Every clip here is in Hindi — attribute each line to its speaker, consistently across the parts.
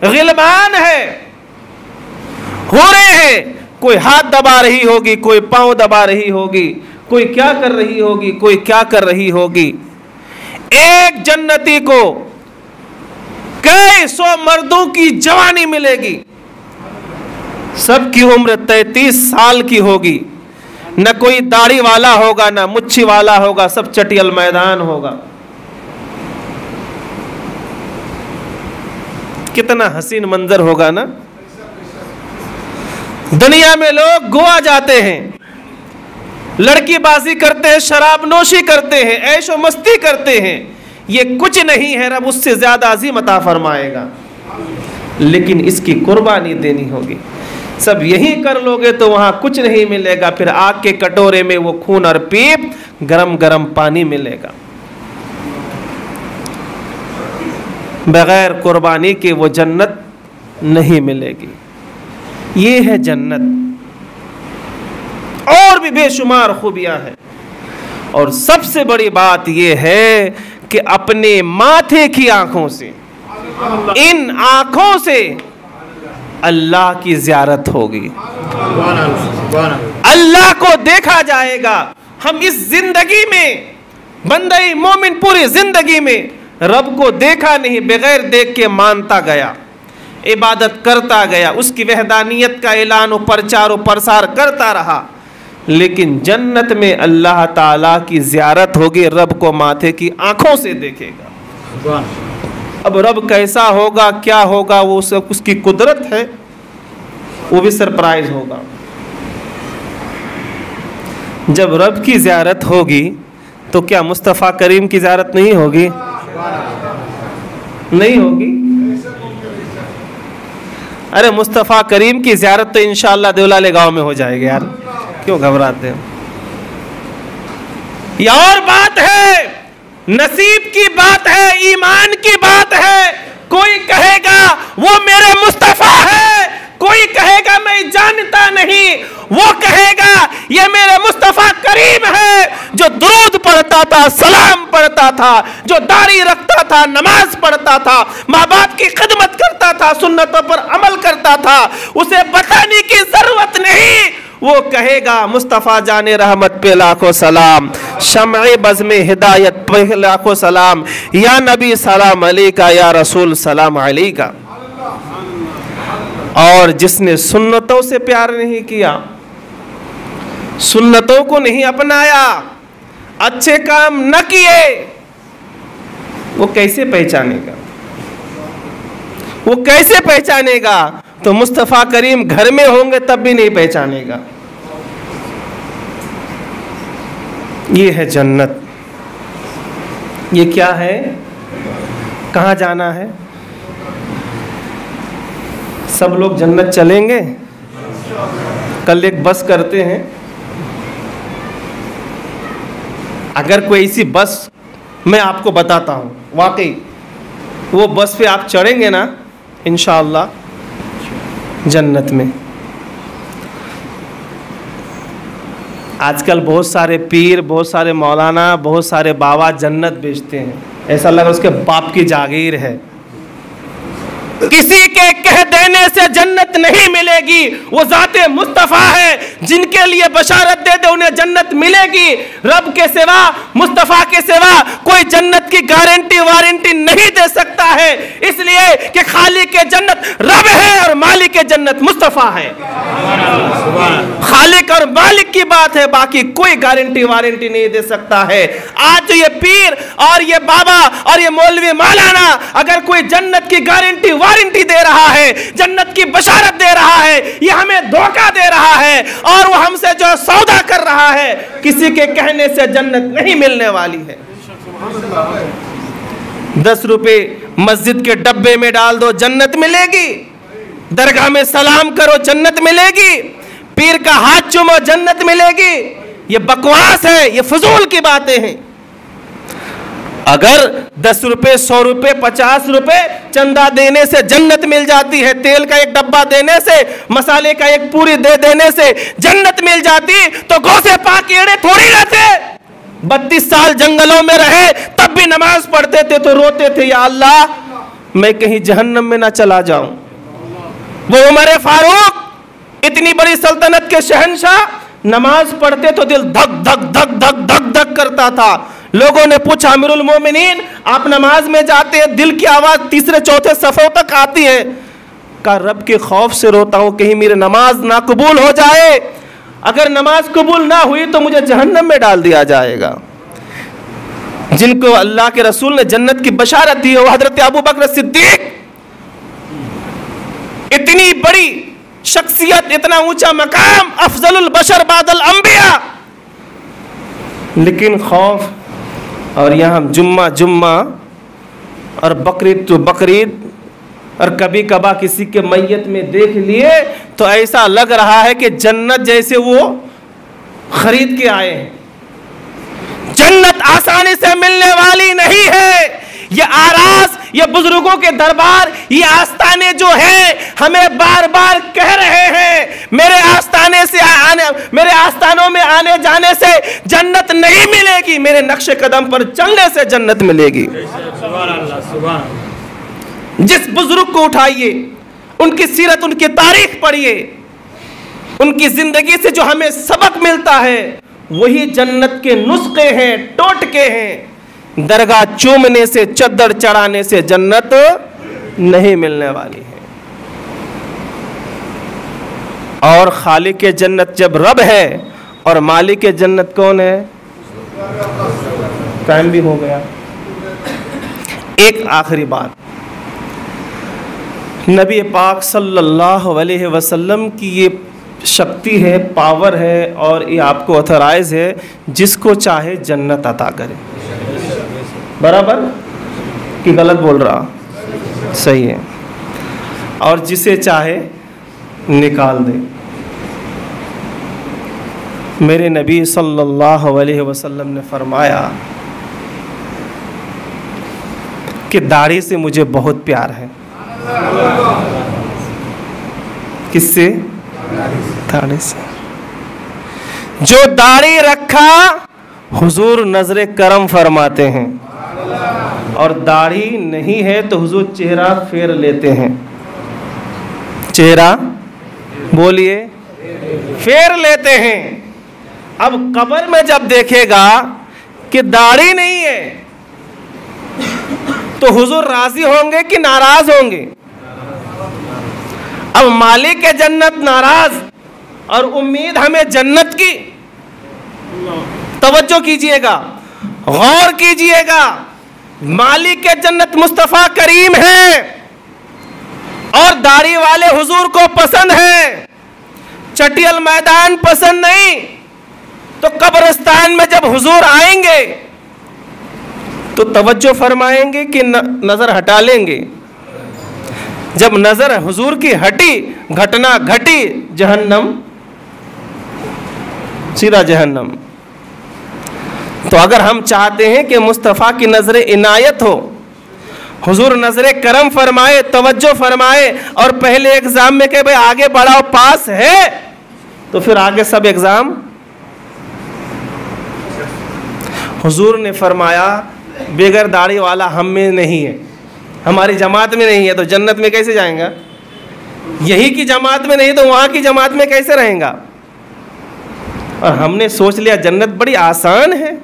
Speaker 1: गिलमान है, हो रहे हैं, कोई हाथ दबा रही होगी, कोई पांव दबा रही होगी, कोई क्या कर रही होगी, कोई क्या कर रही होगी। एक जन्नती को कई सौ मर्दों की जवानी मिलेगी, सबकी उम्र 33 साल की होगी, न कोई दाढ़ी वाला होगा, न मुच्छी वाला होगा, सब चटियल मैदान होगा। कितना हसीन मंजर होगा ना। दुनिया में लोग गोवा जाते हैं, लड़कीबाजी करते हैं, शराब नोशी करते हैं, ऐशो मस्ती करते हैं, ये कुछ नहीं है, रब उससे ज्यादा अजीम अता फरमाएगा। लेकिन इसकी कुर्बानी देनी होगी। सब यही कर लोगे तो वहां कुछ नहीं मिलेगा, फिर आग के कटोरे में वो खून और पीप, गरम गरम पानी मिलेगा। बगैर कुर्बानी के वो जन्नत नहीं मिलेगी। ये है जन्नत। और भी बेशुमार खूबियां हैं, और सबसे बड़ी बात यह है कि अपने माथे की आंखों से, इन आंखों से अल्लाह की ज़ियारत होगी, अल्लाह को देखा जाएगा। हम इस जिंदगी में, बंदे मोमिन पूरी जिंदगी में रब को देखा नहीं, बगैर देख के मानता गया, इबादत करता गया, उसकी वहदानियत का ऐलान और प्रचार और प्रसार करता रहा। लेकिन जन्नत में अल्लाह ताला की ज़ियारत होगी, रब को माथे की आंखों से देखेगा। अब रब कैसा होगा, क्या होगा, वो सब उसकी कुदरत है, वो भी सरप्राइज होगा। जब रब की ज़ियारत होगी तो क्या मुस्तफ़ा करीम की ज़ियारत नहीं होगी? नहीं होगी। अरे मुस्तफ़ा करीम की ज़ियारत तो इंशाअल्लाह देवलाले गांव में हो जाएगी यार, क्यों घबराते हैं? ये और बात है, नसीब की बात है, ईमान की बात है। कोई कहेगा वो मेरे मुस्तफ़ा है, कोई कहेगा मैं जानता नहीं, वो कहेगा ये मेरे मुस्तफ़ा करीम है, जो दुरूद पढ़ता था, सलाम पढ़ता था, जो दाढ़ी रखता था, नमाज पढ़ता था, माँ बाप की खिदमत करता था, सुन्नतों पर अमल करता था, उसे बताने की जरूरत नहीं। वो कहेगा मुस्तफ़ा जाने रहमत पे लाखों सलाम, शम्ए बज़्मे हिदायत पे लाखों सलाम, या नबी सलाम अलैका, या रसूल सलाम अलैका। और जिसने सुन्नतों से प्यार नहीं किया, सुन्नतों को नहीं अपनाया, अच्छे काम न किए, वो कैसे पहचानेगा? वो कैसे पहचानेगा? तो मुस्तफ़ा करीम घर में होंगे तब भी नहीं पहचानेगा। ये है जन्नत। ये क्या है? कहाँ जाना है? सब लोग जन्नत चलेंगे। कल एक बस करते हैं, अगर कोई ऐसी बस मैं आपको बताता हूँ, वाकई वो बस पे आप चढ़ेंगे ना, इंशाअल्लाह जन्नत में। आजकल बहुत सारे पीर, बहुत सारे मौलाना, बहुत सारे बाबा जन्नत बेचते हैं, ऐसा लगा उसके बाप की जागीर है। किसी के कह देने से जन्नत नहीं मिलेगी, वो ज़ाते मुस्तफ़ा है, जिनके लिए बशारत दे दे उन्हें जन्नत मिलेगी। रब के सिवा, मुस्तफ़ा के सिवा कोई जन्नत की गारंटी वारंटी नहीं दे सकता है, इसलिए कि खालिक के जन्नत रब है और मालिक के जन्नत मुस्तफ़ा है। खालिक और मालिक की बात है, बाकी कोई गारंटी वारंटी नहीं दे सकता है। आज ये पीर और ये बाबा और ये मौलवी मौलाना अगर कोई जन्नत की गारंटी वारंटी दे रहा है, जन्नत की बशारत दे रहा है, ये हमें धोखा दे रहा है, और वो हमसे जो सौदा कर रहा है, किसी के कहने से जन्नत नहीं मिलने वाली है। 10 रुपए मस्जिद के डब्बे में डाल दो, जन्नत मिलेगी। दरगाह में सलाम करो, जन्नत मिलेगी। पीर का हाथ चूमो, जन्नत मिलेगी। ये बकवास है, ये फजूल की बातें हैं। अगर 10 रुपए, 100 रुपए, 50 रुपए चंदा देने से जन्नत मिल जाती है, तेल का एक डब्बा देने से, मसाले का एक पूरी दे देने से जन्नत मिल जाती, तो गौसे पाक एड़े थोड़ी रहते। 32 साल जंगलों में रहे, तब भी नमाज पढ़ते थे तो रोते थे, या अल्लाह मैं कहीं जहन्नम में ना चला जाऊं। वो उमर फारूक इतनी बड़ी सल्तनत के शहंशाह, नमाज पढ़ते तो दिल धक धक धक धक धक धक करता था। लोगों ने पूछा, अमीरुल मोमिनीन आप नमाज में जाते हैं, दिल की आवाज तीसरे चौथे सफ़ों तक आती है। का रब के खौफ से रोता हूं कहीं मेरी नमाज ना कबूल हो जाए, अगर नमाज कबूल ना हुई तो मुझे जहन्नम में डाल दिया जाएगा। जिनको अल्लाह के रसूल ने जन्नत की बशारत दी है वो हजरत अबू बकर सिद्दीक, इतनी बड़ी शख्सियत, इतना ऊंचा मकाम, अफजलुल बशर बादल अंबिया, लेकिन खौफ। और यहाँ हम जुम्मा जुम्मा और बकरीद तो बकरीद और कभी कभार किसी के मैयत में देख लिए तो ऐसा लग रहा है कि जन्नत जैसे वो खरीद के आए हैं। जन्नत आसानी से मिलने वाली नहीं है। ये आरास, ये बुजुर्गों के दरबार, ये आस्ताने जो है हमें बार बार कह रहे हैं मेरे आस्ताने से आने, मेरे आस्तानों में आने जाने से जन्नत नहीं मिलेगी, मेरे नक्शे कदम पर चलने से जन्नत मिलेगी। जिस बुजुर्ग को उठाइए, उनकी सीरत, उनकी तारीख पढ़िए, उनकी जिंदगी से जो हमें सबक मिलता है वही जन्नत के नुस्खे हैं, टोटके हैं। दरगाह चूमने से, चद्दर चढ़ाने से जन्नत नहीं मिलने वाली है। और खालिक के जन्नत जब रब है और मालिक के जन्नत कौन है? टाइम भी हो गया। एक आखिरी बात, नबी पाक सल्लल्लाहु अलैहि वसल्लम की ये शक्ति है, पावर है और ये आपको ऑथराइज है, जिसको चाहे जन्नत अता करे। बराबर कि गलत बोल रहा? सही है। और जिसे चाहे निकाल दे। मेरे नबी सल्लल्लाहु अलैहि वसल्लम ने फरमाया कि दाढ़ी से मुझे बहुत प्यार है। किससे? दाढ़ी से। जो दाढ़ी रखा हुजूर नजरे करम फरमाते हैं, और दाढ़ी नहीं है तो हुजूर चेहरा फेर लेते हैं। चेहरा बोलिए, फेर लेते हैं। अब कब्र में जब देखेगा कि दाढ़ी नहीं है तो हुजूर राजी होंगे कि नाराज होंगे? अब मालिक के जन्नत नाराज और उम्मीद हमें जन्नत की। तवज्जो कीजिएगा, गौर कीजिएगा। मालिक के जन्नत मुस्तफ़ा करीम है और दाढ़ी वाले हुजूर को पसंद है, चटियल मैदान पसंद नहीं। तो कब्रिस्तान में जब हुजूर आएंगे तो तवज्जो फरमाएंगे कि नजर हटा लेंगे? जब नजर हुजूर की हटी, घटना घटी, जहन्नम, सीधा जहन्नम। तो अगर हम चाहते हैं कि मुस्तफ़ा की नजर इनायत हो, हुजूर नजर करम फरमाए, तवज्जो फरमाए और पहले एग्जाम में कहे भाई आगे बढ़ाओ, पास है, तो फिर आगे सब एग्जाम। हुजूर ने फरमाया बेगर दाढ़ी वाला हम में नहीं है, हमारी जमात में नहीं है, तो जन्नत में कैसे जाएगा? यही की जमात में नहीं तो वहाँ की जमात में कैसे रहेगा? और हमने सोच लिया जन्नत बड़ी आसान है,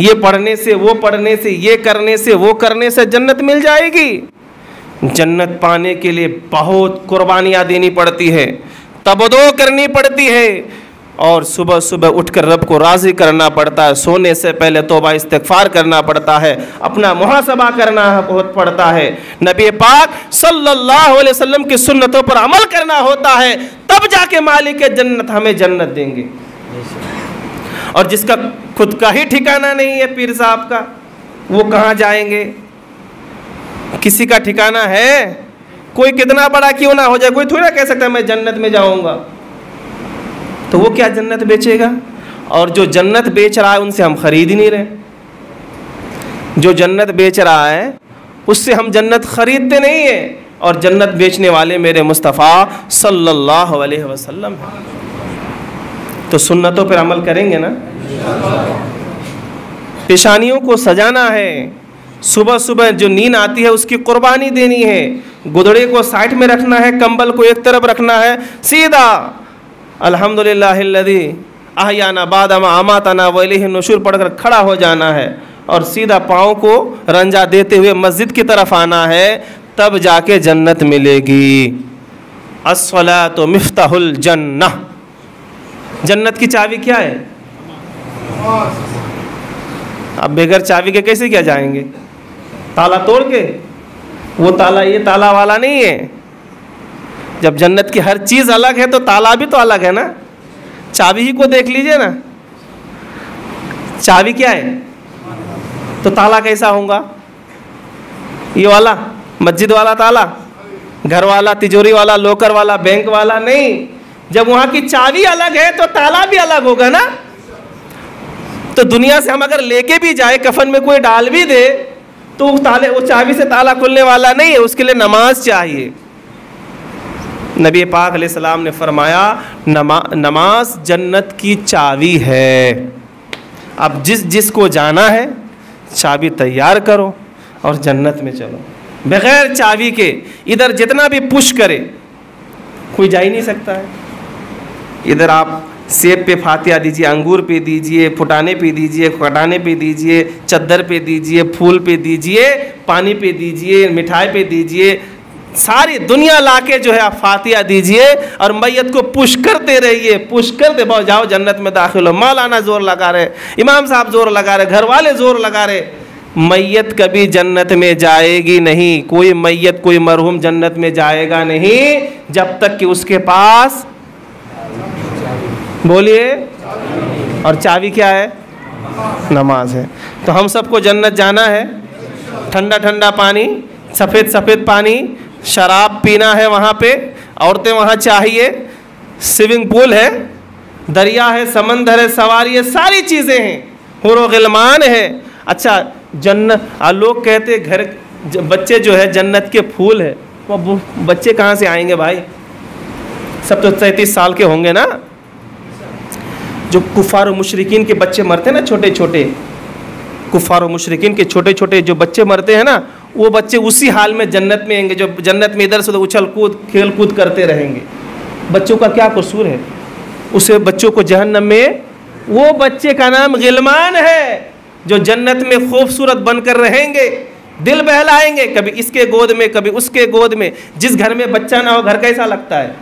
Speaker 1: ये पढ़ने से, वो पढ़ने से, ये करने से, वो करने से जन्नत मिल जाएगी। जन्नत पाने के लिए बहुत कुर्बानियाँ देनी पड़ती है, तबदो करनी पड़ती है, और सुबह सुबह उठकर रब को राज़ी करना पड़ता है। सोने से पहले तौबा इस्तिग़फ़ार करना पड़ता है, अपना मुहासबा करना बहुत पड़ता है, नबी पाक सल्लल्लाहु अलैहि वसल्लम की सुन्नतों पर अमल करना होता है, तब जाके मालिक के जन्नत हमें जन्नत देंगे। और जिसका खुद का ही ठिकाना नहीं है पीर साहब का, वो कहाँ जाएंगे? किसी का ठिकाना है? कोई कितना बड़ा क्यों ना हो जाए, कोई थोड़ा कह सकता है मैं जन्नत में जाऊंगा, तो वो क्या जन्नत बेचेगा? और जो जन्नत बेच रहा है उनसे हम खरीद ही नहीं रहे। जो जन्नत बेच रहा है उससे हम जन्नत खरीदते नहीं है, और जन्नत बेचने वाले मेरे मुस्तफ़ा सल्लल्लाहु अलैहि वसल्लम हैं। तो सुन्नतों पर अमल करेंगे ना? पेशानियों को सजाना है, सुबह सुबह जो नींद आती है उसकी कुर्बानी देनी है, गुदड़े को साइड में रखना है, कंबल को एक तरफ रखना है, सीधा अल्हम्दुलिल्लाहिल्लज़ी अहयाना बाद मा अमातना व इलैहि नुशूर पढ़कर खड़ा हो जाना है और सीधा पाँव को रंजा देते हुए मस्जिद की तरफ आना है, तब जाके जन्नत मिलेगी। अस्सलातु मिफ्ताहुल जन्नह, जन्नत की चाबी क्या है? अब बगैर चाबी के कैसे क्या जाएंगे? ताला तोड़ के? वो ताला ये ताला वाला नहीं है। जब जन्नत की हर चीज़ अलग है तो ताला भी तो अलग है ना। चाबी ही को देख लीजिए ना, चाबी क्या है तो ताला कैसा होगा? ये वाला मस्जिद वाला ताला, घर वाला, तिजोरी वाला, लॉकर वाला, बैंक वाला नहीं। जब वहाँ की चाबी अलग है तो ताला भी अलग होगा ना। तो दुनिया से हम अगर लेके भी जाए, कफन में कोई डाल भी दे, तो वो चाबी से ताला खुलने वाला नहीं है, उसके लिए नमाज चाहिए। नबी पाक अलैहिस्सलाम ने फरमाया नमाज जन्नत की चाबी है। अब जिसको जाना है चाबी तैयार करो और जन्नत में चलो। बगैर चाबी के इधर जितना भी पुश करे कोई जा ही नहीं सकता है। इधर आप सेब पे फातिहा दीजिए, अंगूर पे दीजिए, फुटाने पे दीजिए, खटाने पे दीजिए, चद्दर पे दीजिए, फूल पे दीजिए, पानी पे दीजिए, मिठाई पे दीजिए, सारी दुनिया लाके जो है आप फातिहा दीजिए और मैयत को पुश करते रहिए, पुश करते बहुत जाओ जन्नत में दाखिल हो। मौलाना जोर लगा रहे, इमाम साहब जोर लगा रहे, घर वाले जोर लगा रहे, मैयत कभी जन्नत में जाएगी नहीं। कोई मैयत, कोई मरहूम जन्नत में जाएगा नहीं जब तक कि उसके पास, बोलिए, और चाबी क्या है? नमाज है। तो हम सबको जन्नत जाना है। ठंडा ठंडा पानी, सफ़ेद सफ़ेद पानी, शराब पीना है वहाँ पे, औरतें वहाँ चाहिए, स्विमिंग पूल है, दरिया है, समंदर है, सवारी है, सारी चीज़ें हैं, हुरो गिलमान है। अच्छा, जन्नत, लोग कहते घर बच्चे जो है जन्नत के फूल है, वो बच्चे कहाँ से आएंगे भाई? सब तो 33 साल के होंगे ना। जो कुफार और मुशरिकीन के बच्चे मरते हैं ना, छोटे छोटे कुफार और मुशरिकीन के छोटे छोटे जो बच्चे मरते हैं ना, वो बच्चे उसी हाल में जन्नत में आएंगे, जो जन्नत में इधर से उछल कूद खेल कूद करते रहेंगे। बच्चों का क्या कसूर है? उसे बच्चों को जहन्नम में, वो बच्चे का नाम गिलमान है जो जन्नत में खूबसूरत बनकर रहेंगे, दिल बहलाएंगे, कभी इसके गोद में कभी उसके गोद में। जिस घर में बच्चा ना हो घर कैसा लगता है?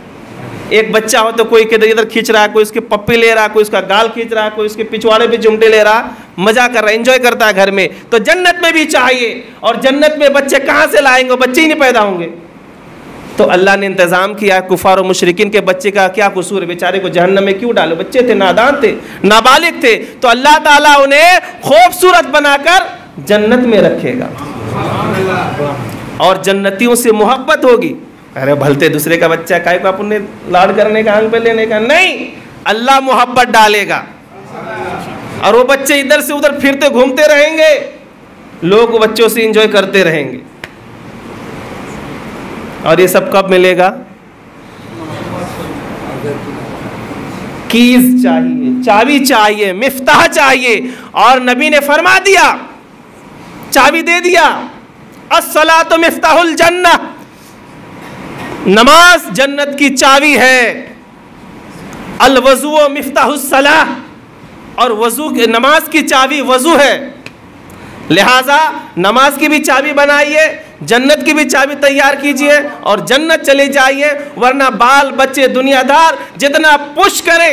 Speaker 1: एक बच्चा हो तो कोई किधर इधर खींच रहा है, कोई उसके पप्पी ले रहा है, कोई उसका गाल खींच रहा है, कोई उसके पिछवाड़े पे चुमटे ले रहा, मजा कर रहा है, एंजॉय करता है घर में। तो जन्नत में भी चाहिए। और जन्नत में बच्चे कहाँ से लाएंगे? बच्चे ही नहीं पैदा होंगे। तो अल्लाह ने इंतज़ाम किया। कुफार और मुशरिकीन के बच्चे का क्या कसूर है? बेचारे को जहन्नम में क्यों डालो? बच्चे थे, नादान थे, नाबालिग थे, तो अल्लाह ताला उन्हें खूबसूरत बनाकर जन्नत में रखेगा और जन्नतियों से मोहब्बत होगी। अरे भलते दूसरे का बच्चा काय को अपन ने लाड करने का, आंख पे लेने का नहीं, अल्लाह मोहब्बत डालेगा और वो बच्चे इधर से उधर फिरते घूमते रहेंगे, लोग बच्चों से एंजॉय करते रहेंगे। और ये सब कब मिलेगा? कीज चाहिए, चाबी चाहिए, मिफ्ताह चाहिए। और नबी ने फरमा दिया, चाबी दे दिया, अस्सलातु मिफ्ताहुल जन्नह, नमाज जन्नत की चाबी है। अल वज़ू मिफ्ताहुस सलाह, और वज़ू, नमाज की चाबी वज़ू है। लिहाजा नमाज की भी चाबी बनाइए, जन्नत की भी चाबी तैयार कीजिए और जन्नत चले जाइए। वरना बाल बच्चे दुनियादार जितना पुश करे,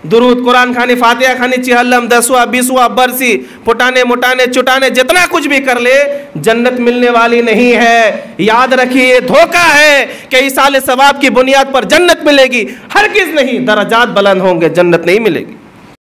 Speaker 1: दुरूद, कुरान खानी, फातिहा खानी, चिहल्लम, 10वां 20वां बरसी, पुटाने मुटाने चुटाने, जितना कुछ भी कर ले, जन्नत मिलने वाली नहीं है। याद रखिए, धोखा है कि इसाले सवाब की बुनियाद पर जन्नत मिलेगी। हरगिज़ नहीं, दर्जात बुलंद होंगे, जन्नत नहीं मिलेगी।